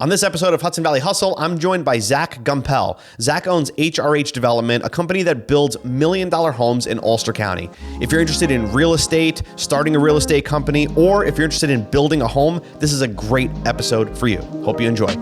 On this episode of Hudson Valley Hustle, I'm joined by Zach Gumpel. Zach owns HRH Development, a company that builds million-dollar homes in Ulster County. If you're interested in real estate, starting a real estate company, or if you're interested in building a home, this is a great episode for you. Hope you enjoy.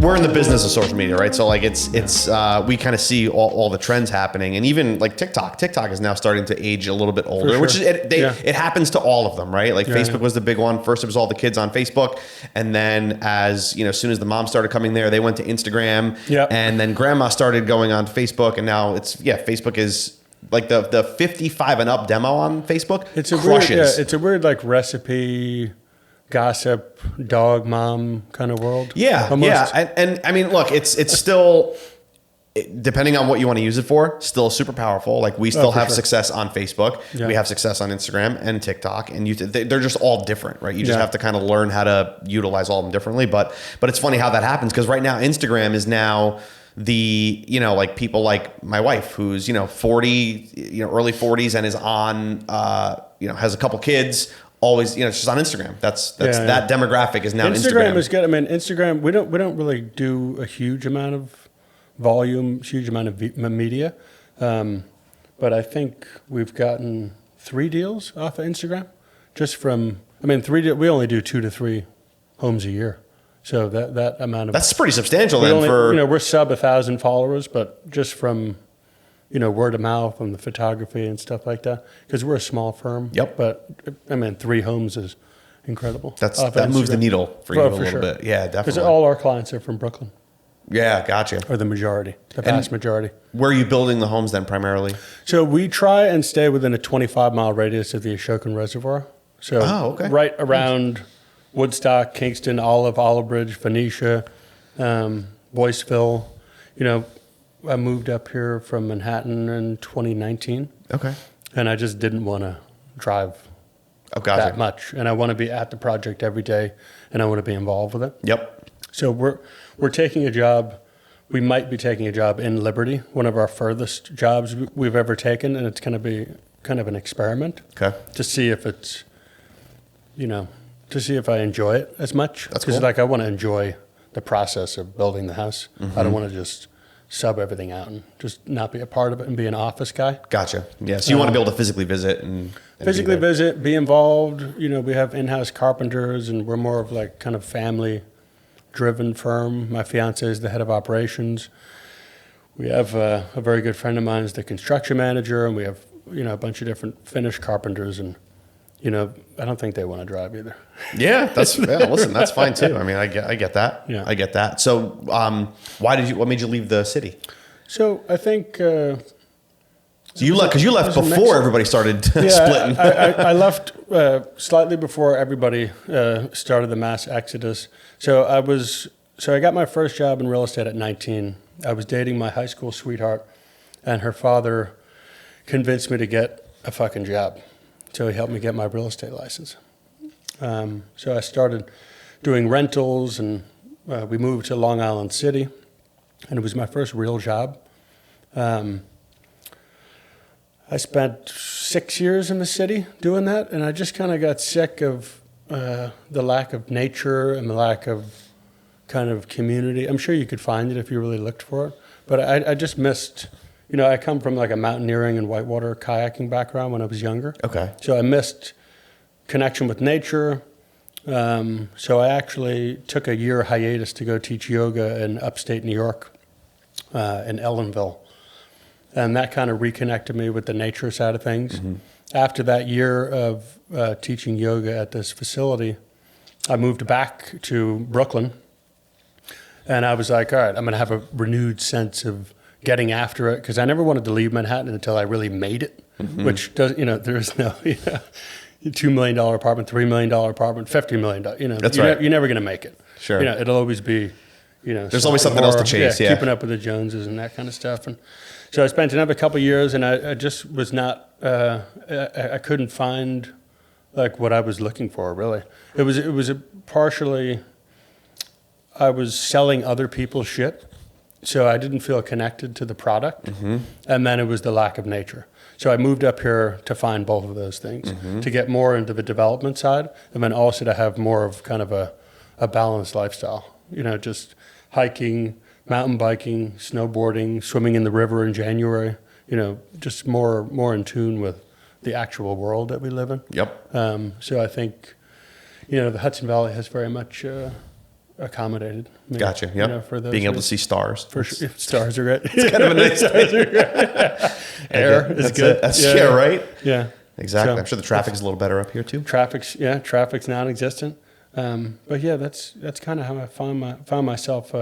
We're in the business of social media, right? So like it's we kind of see all the trends happening, and even like TikTok is now starting to age a little bit older, sure. which is it happens to all of them, right? Like Facebook was the big one. First it was all the kids on Facebook, and then as soon as the mom started coming there, they went to Instagram, and then grandma started going on Facebook, and now Facebook is like the 55 and up demo on Facebook. It's a weird like recipe, gossip, dog mom kind of world. And I mean, look, it's still, depending on what you want to use it for, still super powerful. Like we still have success on Facebook. We have success on Instagram and TikTok, and they're just all different, right? You just have to kind of learn how to utilize all of them differently. But it's funny how that happens, because right now Instagram is now the, like people like my wife who's, 40, early 40s and is on, has a couple kids. Always, she's on Instagram. That demographic is now Instagram. Instagram is good. I mean, Instagram, we don't really do a huge amount of volume, huge amount of media. But I think we've gotten 3 deals off of Instagram just from, we only do 2 to 3 homes a year. So that amount of, that's pretty substantial then we're sub 1,000 followers, but just from, word of mouth and the photography and stuff like that, because we're a small firm. Yep. But 3 homes is incredible. That moves the needle for you a little bit. Yeah, definitely. Because all our clients are from Brooklyn. Yeah, gotcha. Or the vast majority. Where are you building the homes then primarily? So we try and stay within a 25-mile radius of the Ashokan Reservoir. So right around Woodstock, Kingston, Olive Bridge, Phoenicia, Boyceville. I moved up here from Manhattan in 2019. Okay. And I just didn't want to drive that much. And I want to be at the project every day, and I want to be involved with it. Yep. So we're taking a job. We might be taking a job in Liberty, one of our furthest jobs we've ever taken, and it's going to be kind of an experiment. Okay. To see if it's, to see if I enjoy it as much. That's cool. Because I want to enjoy the process of building the house. Mm-hmm. I don't want to just sub everything out and just not be a part of it and be an office guy. Gotcha. Yeah. So you want to be able to physically visit and be involved. We have in-house carpenters, and we're more of like kind of family-driven firm. My fiance is the head of operations. We have a very good friend of mine is the construction manager, and we have a bunch of different finish carpenters, and I don't think they want to drive either. Yeah, listen, that's fine too. I get that. Yeah. I get that. So, what made you leave the city? So I think, you left before everybody started splitting. I left slightly before everybody started the mass exodus. So I got my first job in real estate at 19. I was dating my high school sweetheart, and her father convinced me to get a fucking job. So he helped me get my real estate license. So I started doing rentals, and we moved to Long Island City, and it was my first real job. I spent 6 years in the city doing that, and I just kind of got sick of the lack of nature and the lack of kind of community. I'm sure you could find it if you really looked for it, but I just missed... I come from like a mountaineering and whitewater kayaking background when I was younger. Okay. So I missed connection with nature. So I actually took a year hiatus to go teach yoga in upstate New York, in Ellenville. And that kind of reconnected me with the nature side of things. Mm-hmm. After that year of teaching yoga at this facility, I moved back to Brooklyn. And I was like, all right, I'm going to have a renewed sense of getting after it, because I never wanted to leave Manhattan until I really made it, which does, there's no, $2 million apartment, $3 million apartment, $50 million, That's right. You're never going to make it. Sure. It'll always be, there's always something else to chase. Yeah. Keeping up with the Joneses and that kind of stuff. And so I spent another couple of years, and I just was not, I couldn't find like what I was looking for, really. It was partially, I was selling other people's shit. So I didn't feel connected to the product. And then it was the lack of nature. So I moved up here to find both of those things, to get more into the development side, and then also to have more of kind of a balanced lifestyle. You know, just hiking, mountain biking, snowboarding, swimming in the river in January, you know, just more in tune with the actual world that we live in. Yep. So I think, you know, the Hudson Valley has very much accommodated me. Gotcha. Yep. You know, for those being able to reasons. see stars. For sure. Stars are great. It's kind of a nice Air is good. Yeah, right? Yeah. Exactly. So, I'm sure the traffic's a little better up here too. Traffic's non-existent. But yeah, that's kind of how I found myself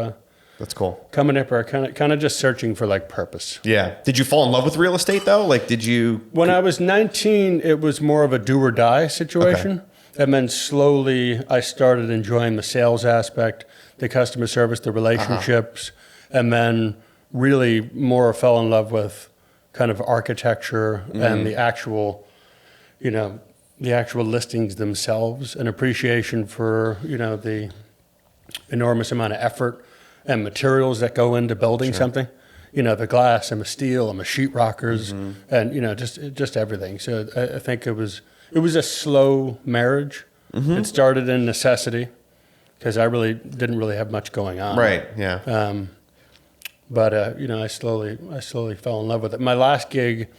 That's cool. coming up here, kind of just searching for like purpose. Yeah. Did you fall in love with real estate though? Like, did you? When I was 19, it was more of a do or die situation. Okay. And then slowly I started enjoying the sales aspect, the customer service, the relationships, and then really more fell in love with kind of architecture and the actual, you know, the actual listings themselves, an appreciation for, you know, the enormous amount of effort and materials that go into building something. You know, the glass and the steel and the sheetrockers and, you know, just everything. So I think it was a slow marriage. It started in necessity because I really didn't really have much going on. Right. Yeah. But you know, I slowly fell in love with it. My last gig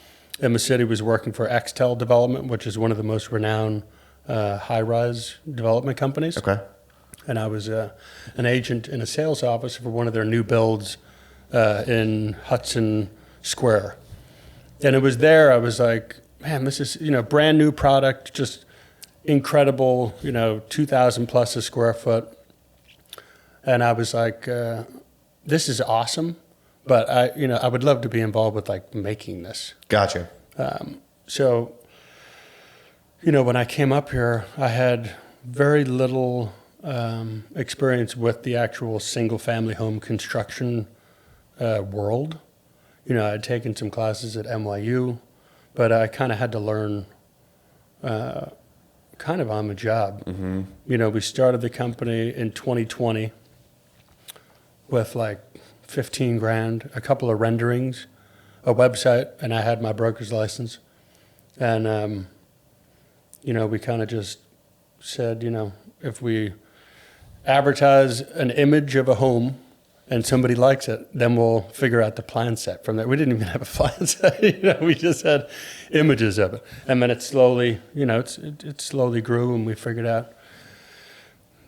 in the city was working for HRH Development, which is one of the most renowned high-rise development companies. Okay. And I was an agent in a sales office for one of their new builds in Hudson Square. And it was there I was like, man, this is, you know, brand new product, just incredible, you know, 2,000 plus a square foot. And I was like, this is awesome, but I would love to be involved with like making this. Gotcha. So, you know, when I came up here, I had very little experience with the actual single family home construction world. You know, I'd taken some classes at NYU, but I kind of had to learn kind of on the job. You know, we started the company in 2020 with like 15 grand, a couple of renderings, a website, and I had my broker's license. And, you know, we kind of just said, you know, if we advertise an image of a home and somebody likes it, then we'll figure out the plan set from there. We didn't even have a plan set, you know, we just had images of it. And then it slowly, you know, it slowly grew and we figured out,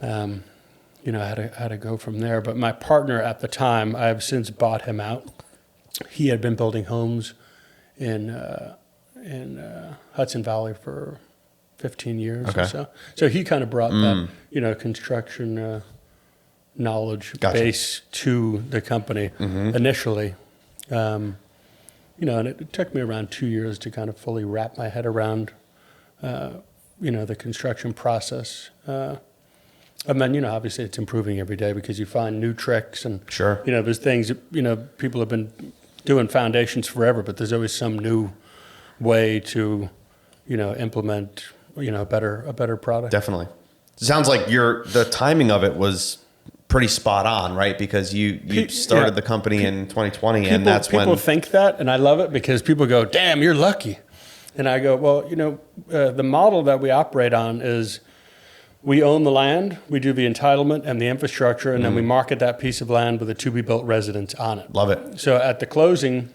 you know, how to go from there. But my partner at the time, I have since bought him out. He had been building homes in Hudson Valley for 15 years or so. So he kind of brought that, you know, construction knowledge base to the company initially. You know, and it took me around 2 years to kind of fully wrap my head around, you know, the construction process. And then, you know, obviously it's improving every day because you find new tricks and, you know, there's things, you know, people have been doing foundations forever, but there's always some new way to, you know, implement, you know, a better product. Definitely. Sounds like the timing of it was pretty spot on, right? Because you started the company in 2020 and that's when people think that, and I love it because people go, damn, you're lucky. And I go, well, you know, the model that we operate on is we own the land, we do the entitlement and the infrastructure, and then we market that piece of land with a to-be-built residence on it. Love it. So at the closing,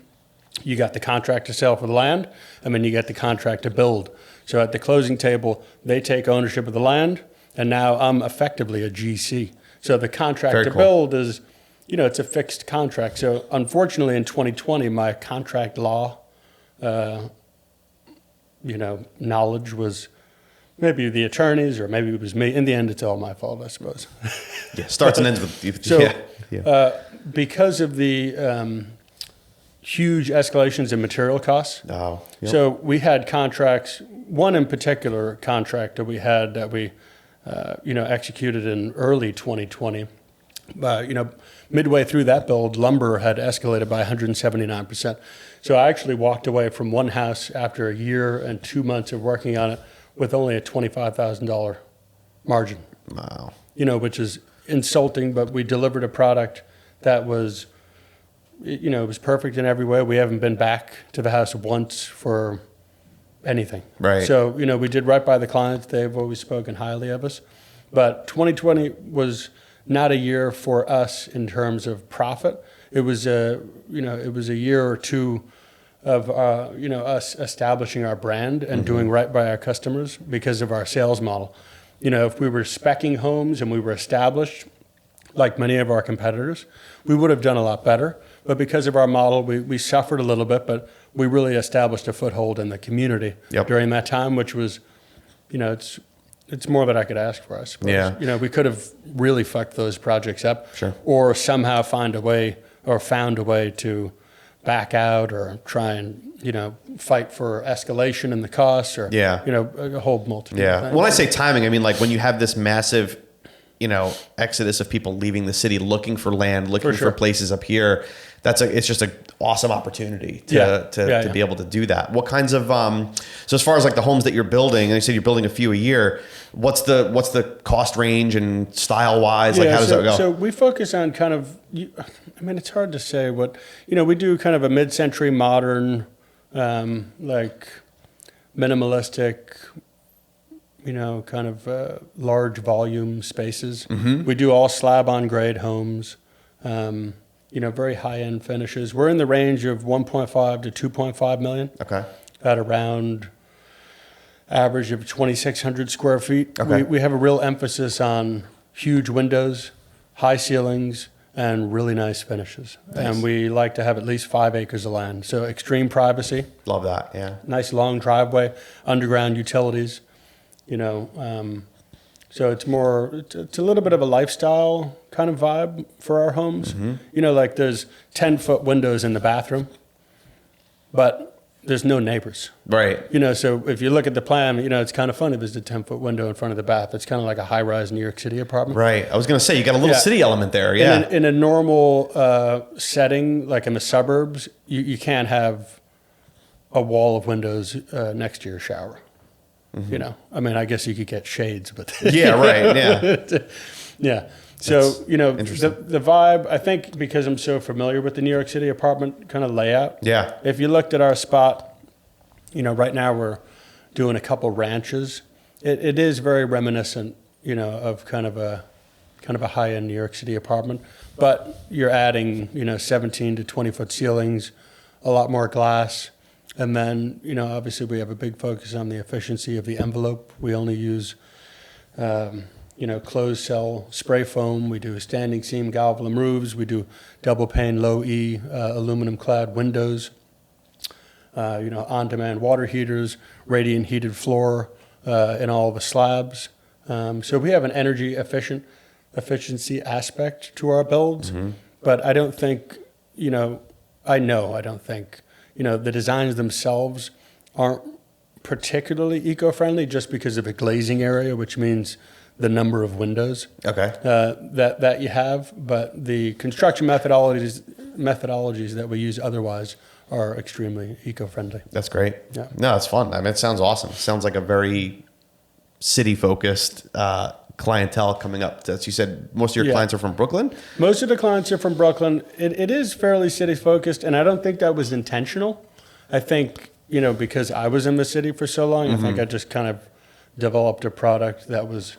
you got the contract to sell for the land, and then you get the contract to build. So at the closing table, they take ownership of the land, and now I'm effectively a GC. So the contract to build is, you know, it's a fixed contract. So unfortunately in 2020, my contract law, you know, knowledge was maybe the attorneys or maybe it was me. In the end, it's all my fault, I suppose. Yeah, starts and ends with you. So because of the huge escalations in material costs, so we had contracts, one in particular contract that we had that we, you know, executed in early 2020. You know, midway through that build, lumber had escalated by 179%. So I actually walked away from one house after a year and 2 months of working on it with only a $25,000 margin. Wow. You know, which is insulting, but we delivered a product that was it was perfect in every way. We haven't been back to the house once for anything. Right. So, we did right by the clients. They've always spoken highly of us. But 2020 was not a year for us in terms of profit. It was a year or two of us establishing our brand and doing right by our customers because of our sales model. If we were speccing homes and we were established, like many of our competitors, we would have done a lot better. But because of our model, we suffered a little bit, but we really established a foothold in the community during that time, which was, it's more than I could ask for, I suppose. Yeah. We could have really fucked those projects up, sure, or somehow found a way to back out or try and, fight for escalation in the costs or, a whole multitude of things. When I say timing, I mean, like when you have this massive, exodus of people leaving the city, looking for land, looking for places up here, it's just an awesome opportunity to be able to do that. What kinds of, so as far as like the homes that you're building, and you said you're building a few a year, what's the cost range and style wise? Like how does that go? So we focus on kind of, it's hard to say what, we do kind of a mid-century modern, like minimalistic, kind of large volume spaces. Mm-hmm. We do all slab on grade homes, very high end finishes. We're in the range of 1.5 to 2.5 million. Okay. At around average of 2,600 square feet. Okay. We have a real emphasis on huge windows, high ceilings, and really nice finishes. Nice. And we like to have at least 5 acres of land. So extreme privacy. Love that. Yeah. Nice long driveway, underground utilities. So it's a little bit of a lifestyle kind of vibe for our homes. Mm-hmm. Like there's 10-foot windows in the bathroom, but there's no neighbors. Right. So if you look at the plan, it's kind of funny. There's a 10-foot window in front of the bath. It's kind of like a high-rise New York City apartment. Right. I was going to say, you got a little city element there. Yeah. In a normal setting, like in the suburbs, you can't have a wall of windows next to your shower. Mm-hmm. I guess you could get shades, but yeah, right. Yeah. Yeah. So, the vibe, I think because I'm so familiar with the New York City apartment kind of layout. Yeah. If you looked at our spot, right now we're doing a couple ranches. It is very reminiscent, of kind of a high-end New York City apartment, but you're adding, 17 to 20-foot ceilings, a lot more glass. And then, obviously we have a big focus on the efficiency of the envelope. We only use, closed cell spray foam. We do standing seam galvanum roofs. We do double pane low E aluminum clad windows. On-demand water heaters, radiant heated floor in all the slabs. So we have an energy efficiency aspect to our builds. Mm-hmm. But I don't think, I don't think, the designs themselves aren't particularly eco-friendly just because of the glazing area, which means the number of windows that you have. But the construction methodologies that we use otherwise are extremely eco-friendly. That's great. Yeah. No, it's fun. It sounds awesome. It sounds like a very city-focused clientele coming up. As you said, most of your clients are from Brooklyn? Most of the clients are from Brooklyn. It is fairly city-focused, and I don't think that was intentional. I think, because I was in the city for so long, mm-hmm. I think I just kind of developed a product that was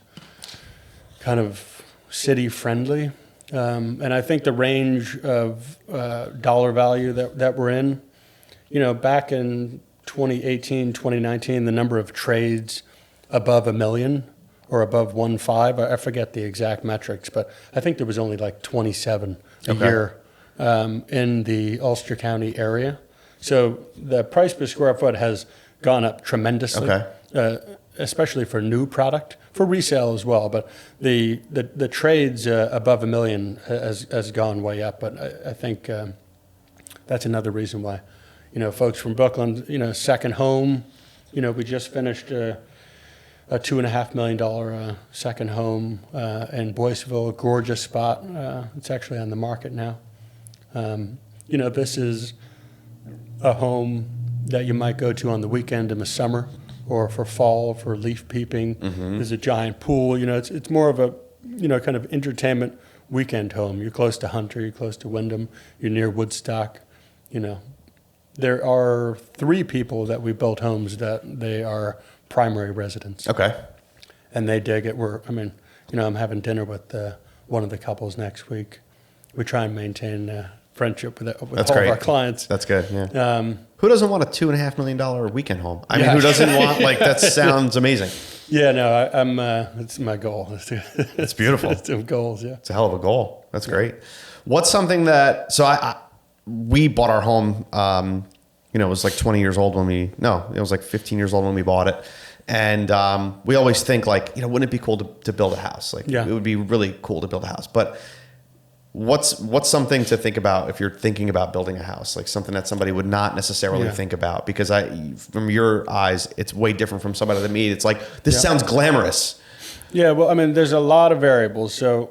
kind of city-friendly. And I think the range of dollar value that we're in, back in 2018, 2019, the number of trades above $1 million or above 1.5, I forget the exact metrics, but I think there was only like 27 a year in the Ulster County area. So the price per square foot has gone up tremendously, especially for new product, for resale as well. But the trades above $1 million has gone way up. But I think that's another reason why, folks from Brooklyn, second home, we just finished a $2.5 million second home in Boyceville, gorgeous spot. It's actually on the market now. This is a home that you might go to on the weekend in the summer or for fall for leaf peeping. Mm-hmm. There's a giant pool. It's more of a kind of entertainment weekend home. You're close to Hunter, you're close to Wyndham, you're near Woodstock. There are 3 people that we built homes that they are primary residents. Okay. And they dig it. I'm having dinner with one of the couples next week. We try and maintain friendship with all of our clients. That's good. Yeah. Who doesn't want a $2.5 million weekend home? I mean, who doesn't want, that sounds amazing. Yeah, no, I'm, it's my goal. It's beautiful. It's goals. Yeah. It's a hell of a goal. That's great. What's something that, we bought our home, it was like 20 years old it was like 15 years old when we bought it. And we always think wouldn't it be cool to build a house? It would be really cool to build a house. But what's something to think about if you're thinking about building a house? Like something that somebody would not necessarily think about? Because from your eyes, it's way different from somebody to me. It's like, this sounds glamorous. Yeah, well, there's a lot of variables. So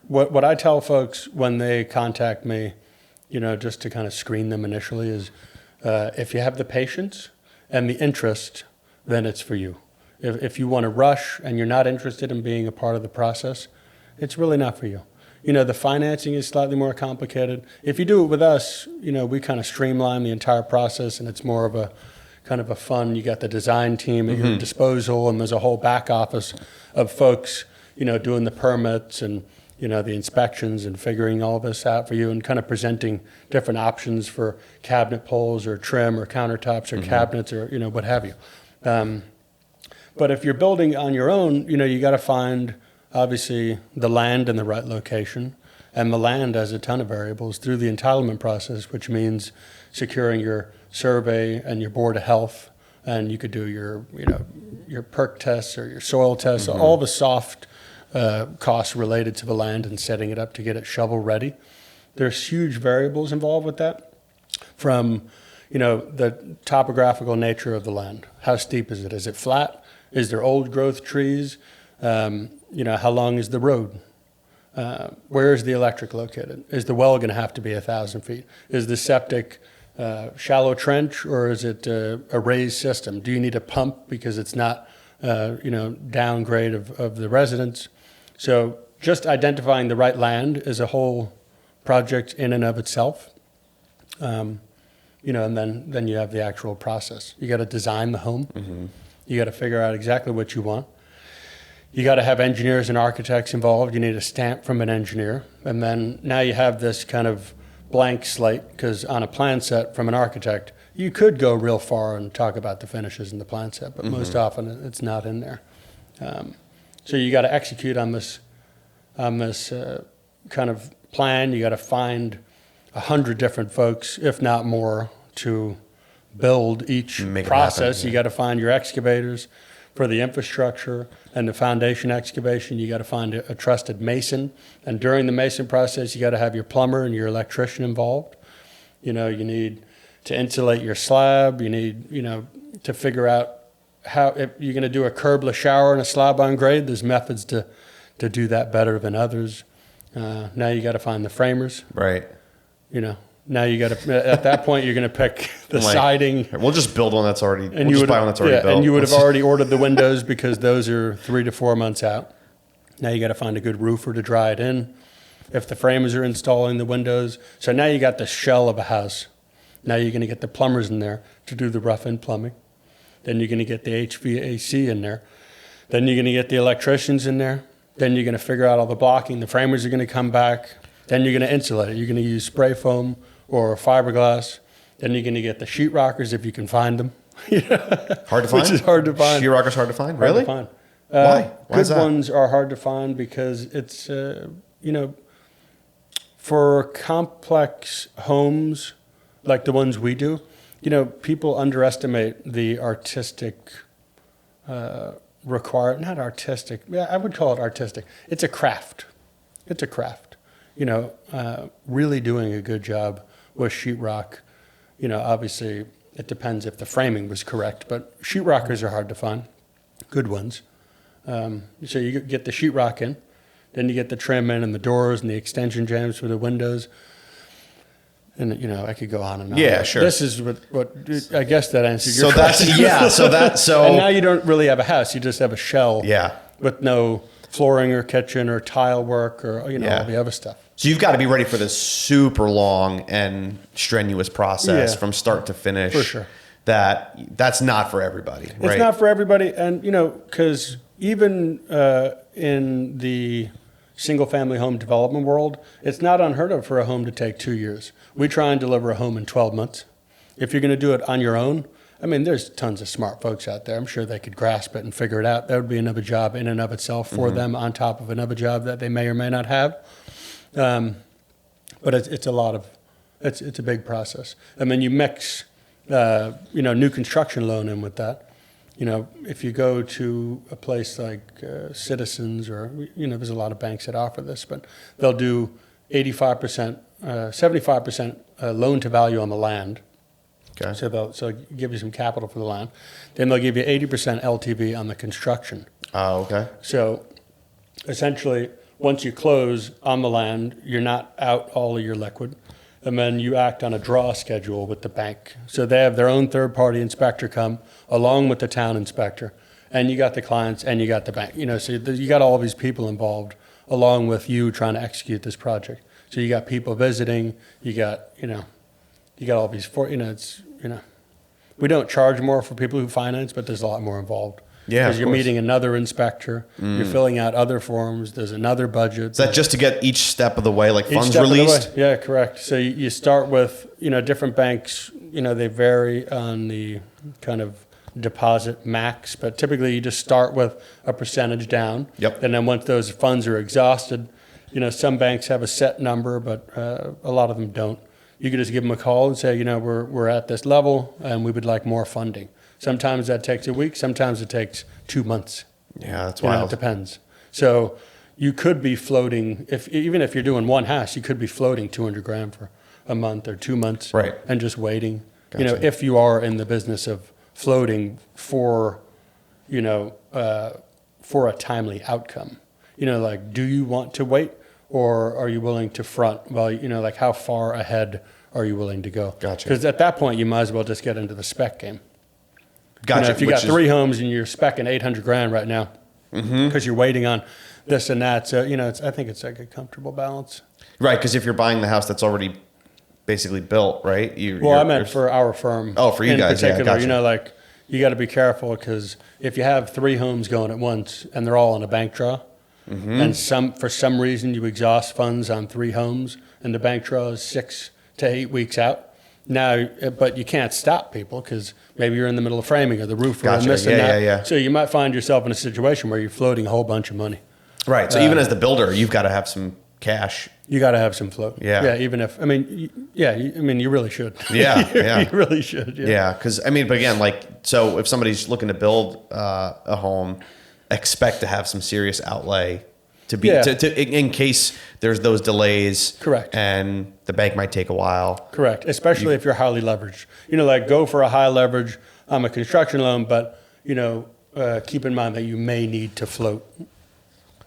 what I tell folks when they contact me, just to kind of screen them initially is, if you have the patience and the interest, then it's for you. If you want to rush and you're not interested in being a part of the process, it's really not for you. The financing is slightly more complicated. If you do it with us, we kind of streamline the entire process, and it's more of a kind of a fun, you got the design team at your disposal, and there's a whole back office of folks, doing the permits and, the inspections and figuring all this out for you and kind of presenting different options for cabinet poles or trim or countertops or cabinets or, what have you. But if you're building on your own, you got to find, obviously, the land in the right location. And the land has a ton of variables through the entitlement process, which means securing your survey and your board of health. And you could do your perk tests or your soil tests, all the soft costs related to the land and setting it up to get it shovel ready. There's huge variables involved with that, from the topographical nature of the land. How steep is it? Is it flat? Is there old growth trees? How long is the road? Where is the electric located? Is the well going to have to be 1,000 feet? Is the septic shallow trench, or is it a raised system? Do you need a pump because it's not downgrade of the residents? So just identifying the right land is a whole project in and of itself. And then you have the actual process. You got to design the home. You got to figure out exactly what you want. You got to have engineers and architects involved. You need a stamp from an engineer. And then now you have this kind of blank slate, because on a plan set from an architect, you could go real far and talk about the finishes in the plan set, but most often it's not in there. So you got to execute on this kind of plan. You got to find 100 different folks, if not more, to build each process. You got to find your excavators for the infrastructure and the foundation excavation. You got to find a trusted mason, and during the mason process, you got to have your plumber and your electrician involved. You need to insulate your slab. You need to figure out how, if you're going to do a curbless shower and a slab on grade. There's methods to do that better than others. Now you got to find the framers. Right. Now you got to, at that point, you're going to pick the siding. We'll just build one that's already, buy one that's already built. And you would have already ordered the windows because those are 3 to 4 months out. Now you got to find a good roofer to dry it in. If the framers are installing the windows. So now you got the shell of a house. Now you're going to get the plumbers in there to do the rough-in plumbing. Then you're going to get the HVAC in there. Then you're going to get the electricians in there. Then you're going to figure out all the blocking. The framers are going to come back. Then you're going to insulate it. You're going to use spray foam or fiberglass. Then you're going to get the sheetrockers if you can find them. Hard to find? Which is hard to find. Sheetrockers hard to find? Really? Hard to find. Why? Why is that? Good ones are hard to find because it's, for complex homes like the ones we do, people underestimate the artistic not artistic. Yeah, I would call it artistic. It's a craft. It's a craft. Really doing a good job with sheetrock. Obviously it depends if the framing was correct, but sheetrockers are hard to find, good ones. So you get the sheetrock in, then you get the trim in and the doors and the extension jambs for the windows. And, I could go on and on. Yeah, sure. This is what I guess that answered your question. So and now you don't really have a house. You just have a shell. Yeah. With no flooring or kitchen or tile work or all the other stuff. So you've got to be ready for this super long and strenuous process from start to finish. For sure. That's not for everybody, right? It's not for everybody. And, because even in the single-family home development world, it's not unheard of for a home to take 2 years. We try and deliver a home in 12 months. If you're going to do it on your own, I mean, there's tons of smart folks out there. I'm sure they could grasp it and figure it out. That would be another job in and of itself for them on top of another job that they may or may not have. But it's a big process. I mean, you mix, new construction loan in with that. If you go to a place like Citizens or, there's a lot of banks that offer this, but they'll do 85%, 75% loan to value on the land. Okay. So they'll give you some capital for the land. Then they'll give you 80% LTV on the construction. Oh, okay. So essentially, once you close on the land, you're not out all of your liquid. And then you act on a draw schedule with the bank. So they have their own third-party inspector come along with the town inspector. And you got the clients and you got the bank. So you got all these people involved along with you trying to execute this project. So you got people visiting, you got all these, we don't charge more for people who finance, but there's a lot more involved. Yeah, because you're meeting another inspector, you're filling out other forms, there's another budget. Is that just to get each step of the way, like funds released? Yeah, correct. So you start with, different banks, they vary on the kind of deposit max, but typically you just start with a percentage down. Yep. And then once those funds are exhausted, some banks have a set number, but a lot of them don't. You could just give them a call and say, we're at this level and we would like more funding. Sometimes that takes a week. Sometimes it takes 2 months. Yeah, that's wild. It depends. So you could be floating, even if you're doing one house, you could be floating $200,000 for a month or 2 months. Right. And just waiting. Gotcha. If you are in the business of floating for a timely outcome. Do you want to wait? Or are you willing to front? Well, how far ahead are you willing to go? Gotcha. Because at that point, you might as well just get into the spec game. Gotcha. If you got 3 homes and you're spec'ing $800,000 right now, because you're waiting on this and that, so I think it's like a comfortable balance. Right, because if you're buying the house that's already basically built, right? I meant for our firm. Oh, for you guys, particular, yeah, gotcha. You got to be careful because if you have 3 homes going at once and they're all on a bank draw. And for some reason you exhaust funds on 3 homes and the bank draw is 6 to 8 weeks out. Now, but you can't stop people because maybe you're in the middle of framing or the roof or this and that. Yeah. So you might find yourself in a situation where you're floating a whole bunch of money. Right. So even as the builder, you've got to have some cash. You got to have some float. Yeah. Yeah. Even if, you really should. Yeah. You really should. Yeah. Because, but again, so if somebody's looking to build a home, expect to have some serious outlay to be in case there's those delays. Correct. And the bank might take a while. Correct. Especially if you're highly leveraged. go for a high leverage on a construction loan, but keep in mind that you may need to float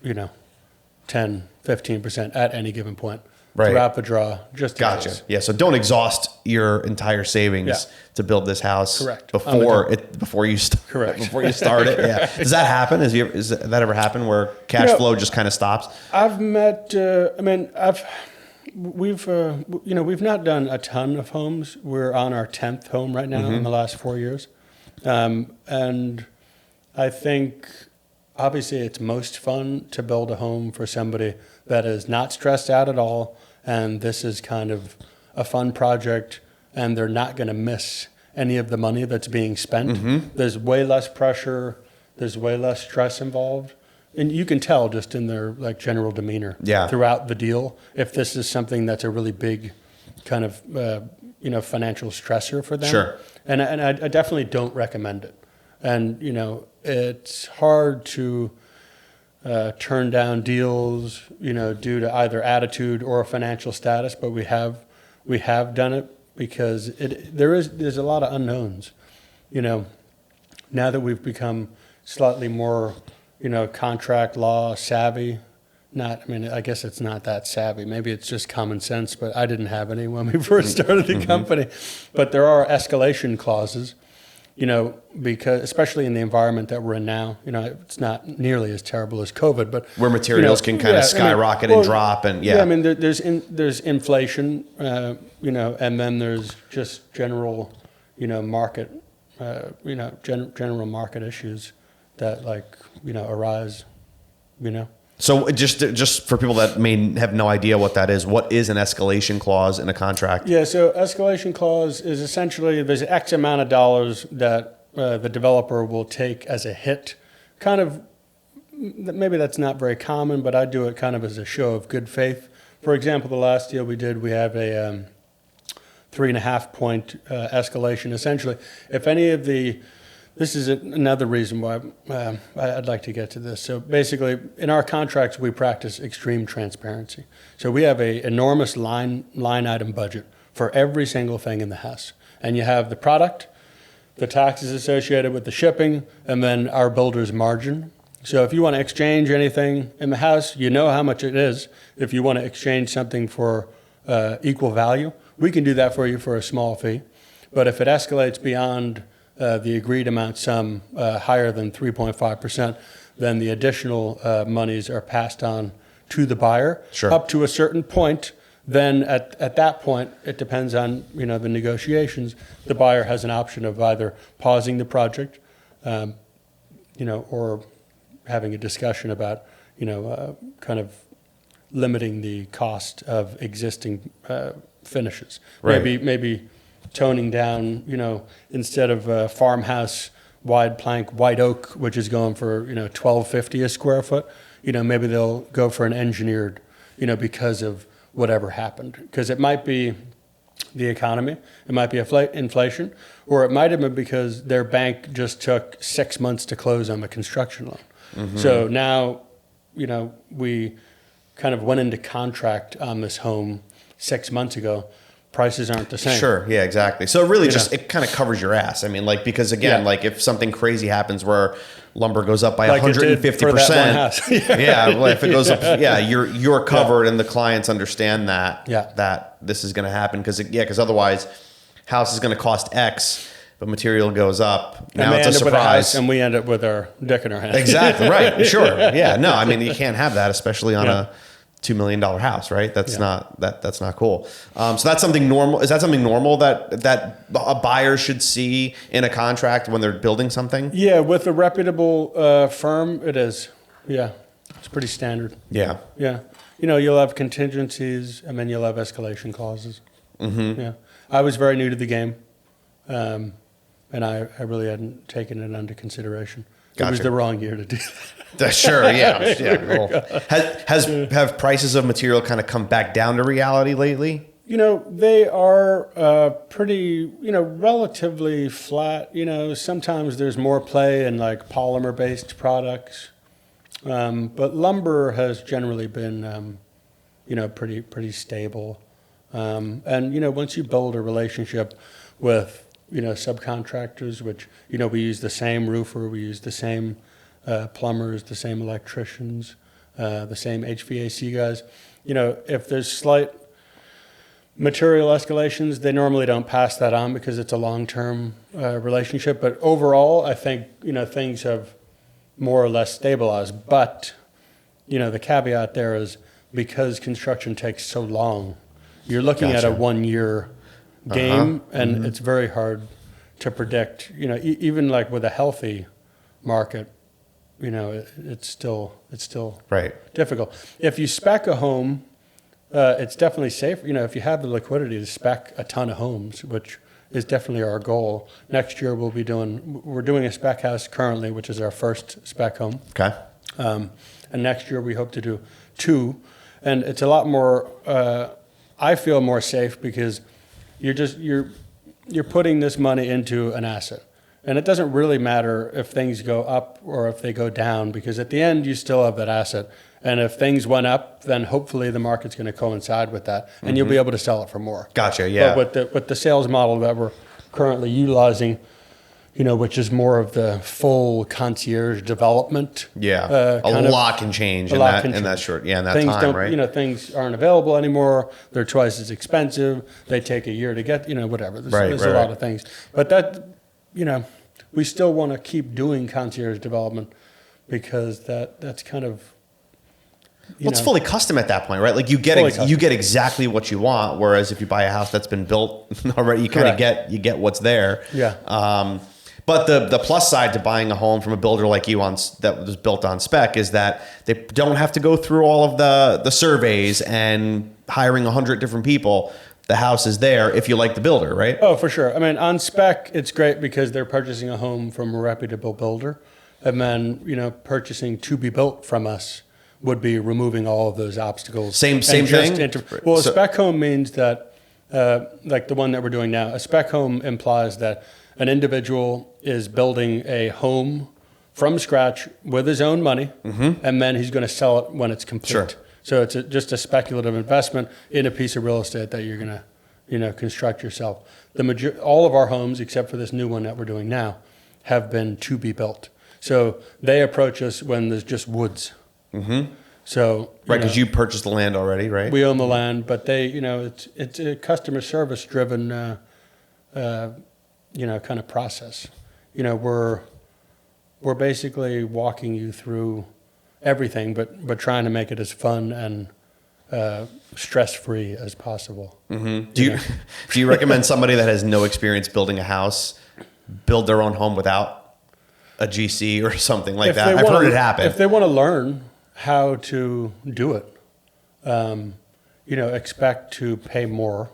10, 15% at any given point. Right. Throughout the draw. Just gotcha. Case. Yeah. So don't exhaust your entire savings to build this house. Correct. Before you start it. Yeah. Does that happen? Has that ever happened where cash flow just kind of stops? I've met. We've not done a ton of homes. We're on our 10th home right now in the last 4 years, and I think obviously it's most fun to build a home for somebody that is not stressed out at all, and this is kind of a fun project, and they're not going to miss any of the money that's being spent. There's way less pressure. There's way less stress involved. And you can tell just in their general demeanor throughout the deal if this is something that's a really big kind of financial stressor for them. Sure. And I definitely don't recommend it. And it's hard to turn down deals due to either attitude or financial status, but we have done it because there's a lot of unknowns. Now that we've become slightly more contract law savvy. I guess it's not that savvy. Maybe it's just common sense, but I didn't have any when we first started the company. But there are escalation clauses because especially in the environment that we're in now, it's not nearly as terrible as COVID, but where materials can kind of skyrocket and drop, and I mean, there's inflation, and then there's just general, market, general market issues that arise, So just for people that may have no idea what that is, what is an escalation clause in a contract? Yeah, so escalation clause is essentially there's X amount of dollars that the developer will take as a hit. Kind of, maybe that's not very common, but I do it kind of as a show of good faith. For example, the last deal we did, we have a 3.5 point escalation. Essentially, if any of this is another reason why I'd like to get to this. So basically, in our contracts, we practice extreme transparency. So we have an enormous line item budget for every single thing in the house. And you have the product, the taxes associated with the shipping, and then our builder's margin. So if you want to exchange anything in the house, you know how much it is. If you want to exchange something for equal value, we can do that for you for a small fee. But if it escalates beyond the agreed amount sum higher than 3.5%, then the additional monies are passed on to the buyer up to a certain point. Then at that point, it depends on the negotiations. The buyer has an option of either pausing the project, or having a discussion about kind of limiting the cost of existing finishes. Right. Maybe toning down, instead of farmhouse wide plank white oak, which is going for $12.50 a square foot, maybe they'll go for an engineered, because of whatever happened. Because it might be the economy, it might be inflation, or it might have been because their bank just took 6 months to close on the construction loan. Mm-hmm. So now, we kind of went into contract on this home 6 months ago. Prices aren't the same. Sure. Yeah, exactly. So it really it kind of covers your ass. I mean, because again, if something crazy happens where lumber goes up by 150%, well, if it goes up, you're covered, and the clients understand that that this is going to happen because otherwise, house is going to cost X, but material goes up. Now it's a surprise, and we end up with our dick in our hand. Exactly. Right. Sure. Yeah. No, I mean, you can't have that, especially on a $2 million house, right? That's not cool. So that's something normal. Is that something normal that a buyer should see in a contract when they're building something? Yeah, with a reputable firm, it is. Yeah, it's pretty standard. Yeah. Yeah. You'll have contingencies, and then you'll have escalation clauses. Mm-hmm. Yeah. I was very new to the game, and I really hadn't taken it under consideration. Gotcha. It was the wrong year to do that. Sure, yeah. Have prices of material kind of come back down to reality lately? They are pretty, relatively flat. Sometimes there's more play in polymer-based products, but lumber has generally been, pretty stable. And once you build a relationship with subcontractors, which, we use the same roofer, we use the same plumbers, the same electricians, the same HVAC guys. If there's slight material escalations, they normally don't pass that on because it's a long-term relationship. But overall, I think, things have more or less stabilized. But, the caveat there is because construction takes so long, you're looking at a 1 year game, and it's very hard to predict. Even with a healthy market, it's still difficult. If you spec a home, it's definitely safe. If you have the liquidity to spec a ton of homes, which is definitely our goal. Next year we're doing a spec house currently, which is our first spec home. Okay. And next year we hope to do 2, and it's a lot more. I feel more safe because you're putting this money into an asset. And it doesn't really matter if things go up or if they go down, because at the end you still have that asset. And if things went up, then hopefully the market's going to coincide with that, and you'll be able to sell it for more. Gotcha. Yeah. But with the sales model that we're currently utilizing, which is more of the full concierge development. Yeah. A lot can change in that short. Yeah. In that things time, right? Things aren't available anymore. They're twice as expensive. They take a year to get. Whatever. There's a lot of things. But that. we still want to keep doing concierge development because that's kind of, it's fully custom at that point, right? Like you get exactly what you want. Whereas if you buy a house that's been built already, you kind of get what's there. Yeah. But the plus side to buying a home from a builder like you that was built on spec is that they don't have to go through all of the surveys and hiring 100 different people. The house is there if you like the builder, right? Oh, for sure. I mean, on spec, it's great because they're purchasing a home from a reputable builder. And then, purchasing to be built from us would be removing all of those obstacles. Same thing? A spec home means that, like the one that we're doing now, a spec home implies that an individual is building a home from scratch with his own money, and then he's going to sell it when it's complete. Sure. So it's just a speculative investment in a piece of real estate that you're going to, construct yourself. All of our homes, except for this new one that we're doing now, have been to be built. So they approach us when there's just woods. So because you purchased the land already, right? We own the land, but they, it's a customer service driven, kind of process. We're basically walking you through everything, but trying to make it as fun and stress free as possible. Do you recommend somebody that has no experience building a house build their own home without a GC or something like that? I've heard it happen. If they want to learn how to do it, expect to pay more,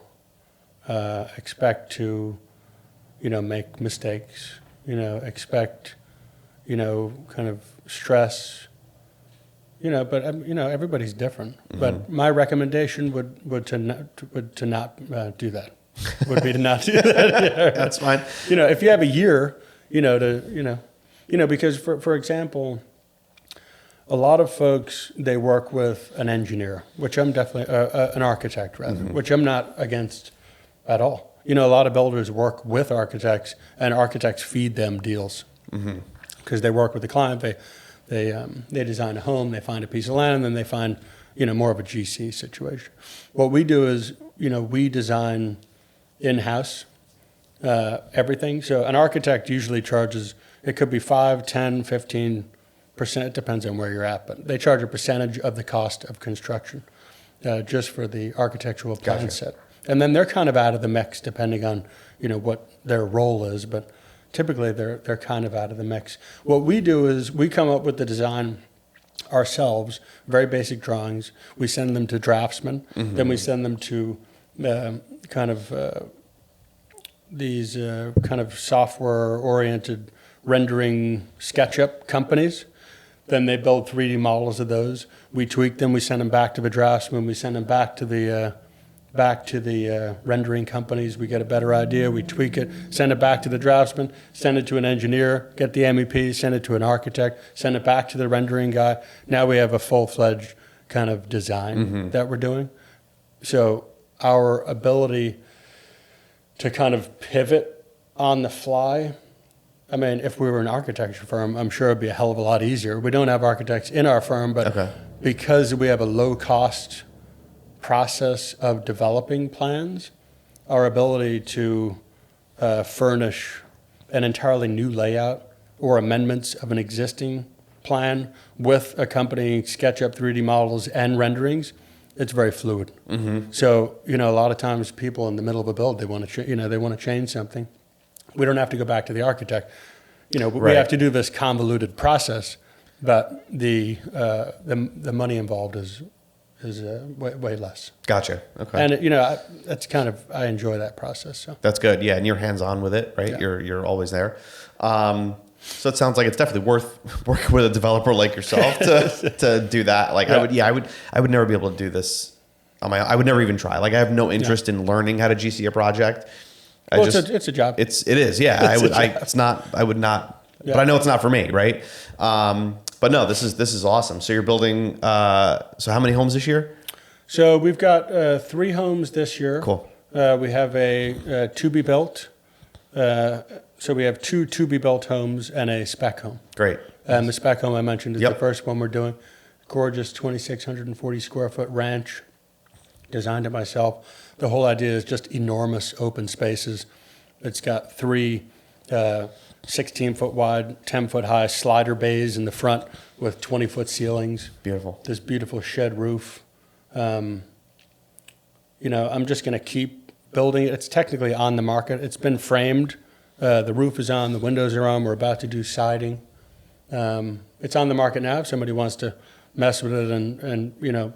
expect to, make mistakes, expect, kind of stress, but everybody's different. But my recommendation would to not do that. Would be to not do that. Yeah. That's fine. If you have a year, because for example, a lot of folks, they work with an engineer, which I'm definitely, an architect rather, which I'm not against at all. A lot of builders work with architects, and architects feed them deals because they work with the client. They design a home, they find a piece of land, and then they find, more of a GC situation. What we do is, we design in-house everything. So an architect usually charges, it could be 5, 10, 15%, it depends on where you're at, but they charge a percentage of the cost of construction just for the architectural plan set. And then they're kind of out of the mix depending on, what their role is, but typically they're kind of out of the mix. What we do is we come up with the design ourselves, very basic drawings. We send them to draftsmen, then we send them to these kind of software-oriented rendering SketchUp companies. Then they build 3D models of those. We tweak them. We send them back to the draftsman. We send them back to the rendering companies. We get a better idea. We tweak it. Send it back to the draftsman. Send it to an engineer. Get the MEP. Send it to an architect. Send it back to the rendering guy. Now we have a full-fledged kind of design that we're doing. So our ability to kind of pivot on the fly. I mean, if we were an architecture firm, I'm sure it'd be a hell of a lot easier. We don't have architects in our firm, but because we have a low-cost process of developing plans, our ability to furnish an entirely new layout or amendments of an existing plan with accompanying SketchUp 3D models and renderings, it's very fluid. So, a lot of times people in the middle of a build, they want to change something. We don't have to go back to the architect. We have to do this convoluted process, but the money involved is way less. Gotcha. Okay. And that's kind of, I enjoy that process. So that's good. Yeah, and you're hands on with it, right? Yeah. You're always there. So it sounds like it's definitely worth working with a developer like yourself to do that. Like I would never be able to do this on my own. I would never even try. Like I have no interest in learning how to GC a project. It's a job. It is. Yeah. I would not, but I know it's not for me. Right. But no, this is awesome. So you're building, so how many homes this year? So we've got 3 homes this year. Cool. We have a to be built. So we have 2 to be built homes and a spec home. Great. The spec home I mentioned is the first one we're doing. Gorgeous 2,640 square foot ranch, designed it myself. The whole idea is just enormous open spaces. It's got 3 16-foot wide, 10-foot high slider bays in the front with 20-foot ceilings. Beautiful. This beautiful shed roof. I'm just going to keep building it. It's technically on the market. It's been framed. The roof is on. The windows are on. We're about to do siding. It's on the market now. If somebody wants to mess with it and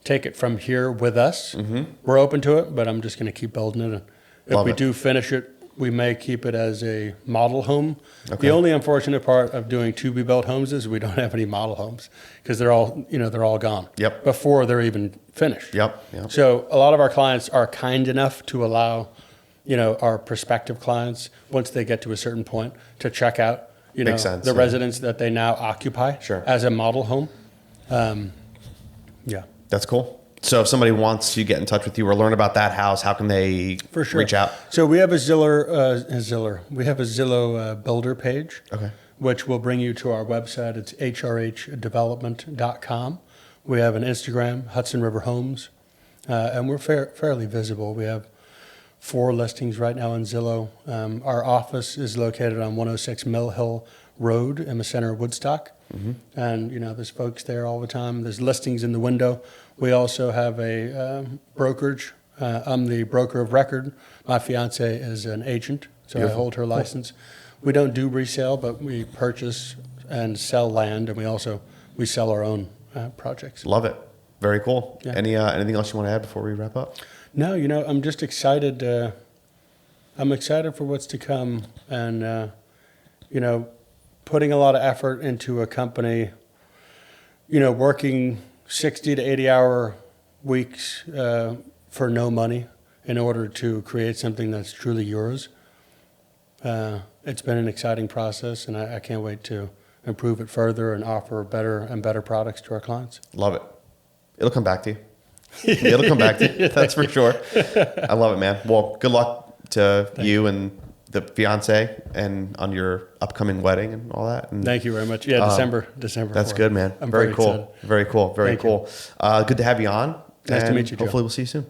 take it from here with us, we're open to it. But I'm just going to keep building it. And if we do finish it, we may keep it as a model home. Okay. The only unfortunate part of doing to-be-built homes is we don't have any model homes because they're all gone. Yep. Before they're even finished. Yep. So a lot of our clients are kind enough to allow, our prospective clients, once they get to a certain point, to check out, Makes sense, the residence that they now occupy as a model home. That's cool. So if somebody wants to get in touch with you or learn about that house, how can they reach out? So we have a Zillow builder page, which will bring you to our website. It's HRHdevelopment.com. We have an Instagram, Hudson River Homes, and we're fairly visible. We have 4 listings right now on Zillow. Our office is located on 106 Mill Hill Road in the center of Woodstock. And, there's folks there all the time. There's listings in the window. We also have a brokerage. I'm the broker of record. My fiance is an agent, so I hold her license. We don't do resale, but we purchase and sell land, and we sell our own projects. Love it. Very cool. Yeah. Anything else you want to add before we wrap up? No, I'm just excited. I'm excited for what's to come, and putting a lot of effort into a company. Working 60 to 80-hour weeks for no money in order to create something that's truly yours. It's been an exciting process, and I can't wait to improve it further and offer better and better products to our clients. Love it. It'll come back to you. It'll come back to you. That's for sure. I love it, man. Well, good luck to you and the fiance and on your upcoming wedding and all that. And, thank you very much. Yeah, December. That's good, man. I'm very cool. Excited. Very cool. Very cool. Good to have you on. Nice to meet you, Joe. Hopefully we'll see you soon.